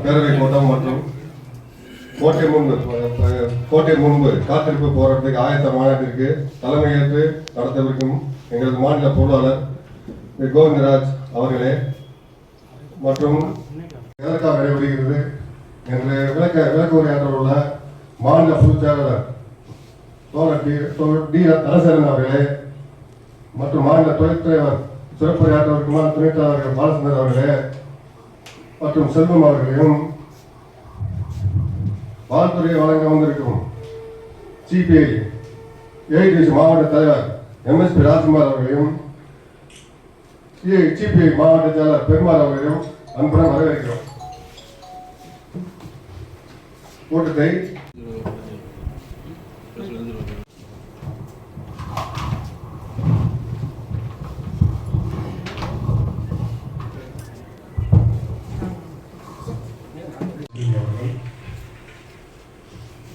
பேரவை கூட்டம் மற்றும் கோட்டை முன்பு காத்திருப்பு போராட்டத்துக்கு ஆயத்த மாநாட்டிற்கு தலைமையேற்று நடத்தவிருக்கும் எங்களது மாநில பொருளாளர் கோவிந்தராஜ் அவர்களே மற்றும் எதற்காக நடைபெறுகிறது என்று விளக்க உரையாற்ற உள்ள மாநில பொதுச் செயலாளர் தோழர் டி தனசேரன் அவர்களே மற்றும் மாநில தொழில்துறைவர் சிறப்புரையாற்றவிருக்குமான துணைத் தலைவர்கள் பாலச்சந்தர் அவர்களே மற்றும் செல்வம் அவர்களையும் வாழ்த்துறையை வழங்க வந்திருக்கும் சிபிஐ ஏடிசி மாவட்ட தலைவர் எம்எஸ்பி ராஜ்குமார் அவர்களையும் சிபிஐ மாவட்ட செயலர் பெருமாள் அவர்களையும் அன்புடன் வரவேற்கிறோம். கூட்டத்தை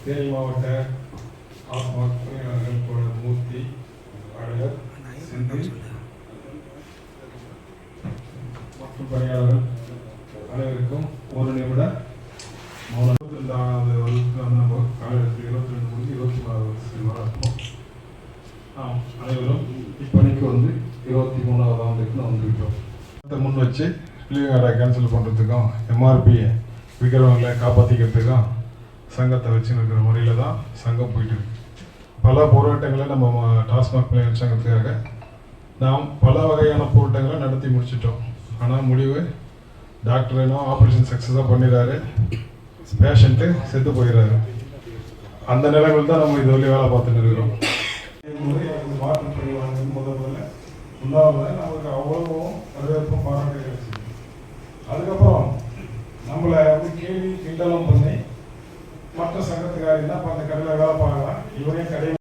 தேனி மாவட்ட டாஸ்மாக் பணியாளர்கள் மூர்த்தி அழகர் செந்தில் மற்றும் பணியாளர்கள் அனைவருக்கும் ஒரு நிமிட மௌனம். 22வது வகுப்பு காலத்தில் 22 முடிஞ்சு 24வது வருஷம் நாம் அனைவரும் இப்பணிக்கு வந்து 23வது ஆண்டுக்கு வந்துவிட்டோம். முன் வச்சு லிவிங் ஆர்டரை கேன்சல் பண்ணுறதுக்கும் எம்ஆர்பி விற்கிறவங்களை காப்பாற்றிக்கிறதுக்கும் சங்கத்தை வச்சு இருக்கிற முறையில் தான் சங்கம் போயிட்டு இருக்கு. பல போராட்டங்களை நம்ம டாஸ்மாக் பணியாளர் சங்கத்துக்காக நாம் பல வகையான போராட்டங்களை நடத்தி முடிச்சிட்டோம். ஆனால் முடிவு டாக்டர் என்ன ஆப்ரேஷன் சக்ஸஸாக பண்ணிடுறாரு, பேஷண்ட்டு செத்து போயிடுறாரு. அந்த நிலைமையில் தான் நம்ம இது வழி வேலை பார்த்துட்டு இருக்கிறோம். மாற்றம் பண்ணி வாங்க முதல்ல உண்டாவது நமக்கு அவ்வளவும் வரவேற்பும் பாராட்டு கிடைச்சி. அதுக்கப்புறம் நம்மளை வந்து கேள்வி கிண்டலம் பண்ணி மற்ற சங்கத்துக்காரங்க அந்த கடையில் வேலை பார்க்கலாம், இவரே கடை